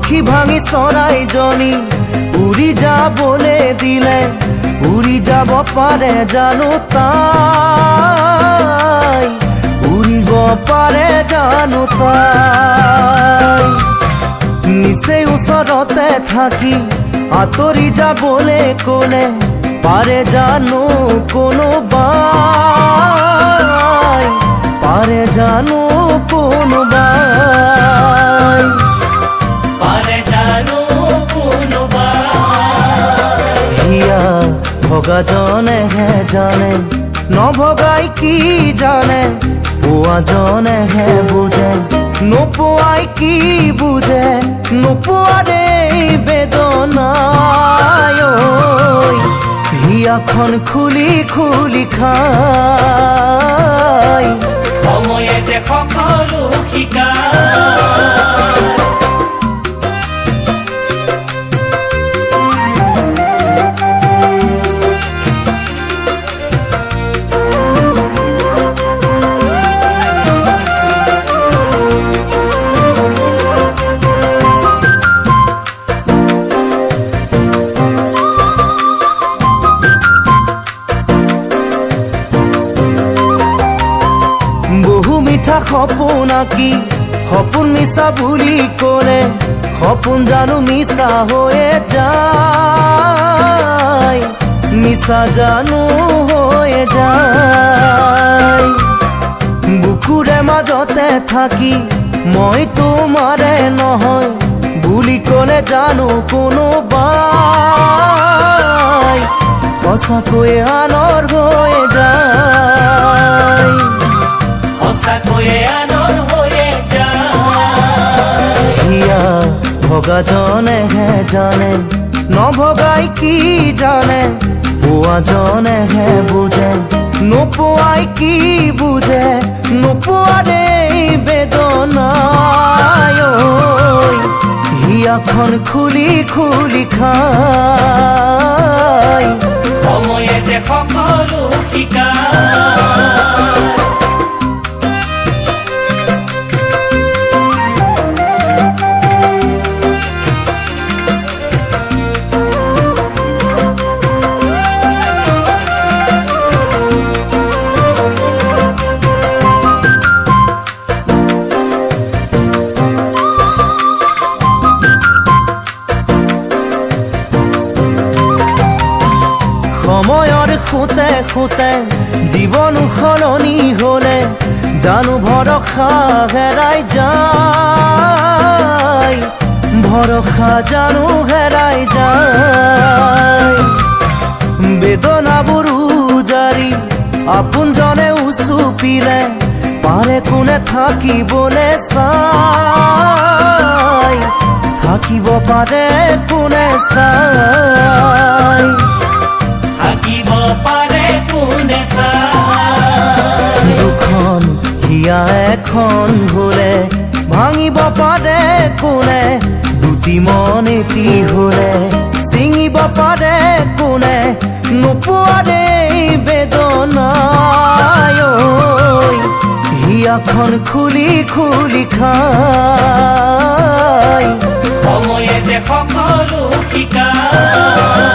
পাখি ভাঙি চৰাইজনী উৰি যাবলৈ দিলে উৰি যাব পাৰে জানো তাই উৰিব পাৰে জানো তাই নিচেই ওচৰতে থাকি আঁতৰি যাবলৈ ক'লে পাৰে জানো কোনোবাই পাৰে জানো কোনোবাই পাৰে জানো কোনোবাই হিয়া ভগাজনেহে জানে নভগাই কি জানে পোৱাজনেহে বুজে নোপোৱাই কি বুজে নোপোৱাৰে বেদনাই হিয়াখন খুলি খুলি খাই সময়ে যে সকলো শিকায় মিঠা সপোন আঁকি সপোন মিছা বুলি ক'লে সপোন জানো মিছা হৈয়ে যায় মিছা জানো হৈয়ে যায় বুকুৰে মাজতে থাকি মই তোমাৰে নহয় বুলি ক'লে জানো কোনোবাই সঁচাকৈয়ে আনৰ হৈ যায় সঁচাকৈয়ে আনৰ হৈয়ে যায় হিয়া ভগাজনেহে জানে নভগাই কি জানে পোৱাজনেহে বুজে নোপোৱাই কি বুজে নোপোৱাৰে বেদনাই হিয়াখন খুলি খুলি খাই সময়ে যে সকলো শিকায় সময়ৰ খুঁতে খুঁতে জীৱন সলনি হ'লে জানো ভৰসা হেৰাই যায় ভৰসা জানো হেৰাই যায় বেদনাবোৰ উজাৰি আপোনজনে উচুপিলে পাৰে কোনে থাকিবলৈ চাই থাকিব পাৰে কোনে চাই থাকিব পাৰে কোনে চাই দুখন হিয়া এখন হ'লে ভাঙিব পাৰে কোনে দুটি মন এটি হ'লে ছিঙিব পাৰে কোনে নোপোৱাৰে বেদনাই হিয়াখন খুলি খুলি খাই সময়ে যে সকলো শিকায়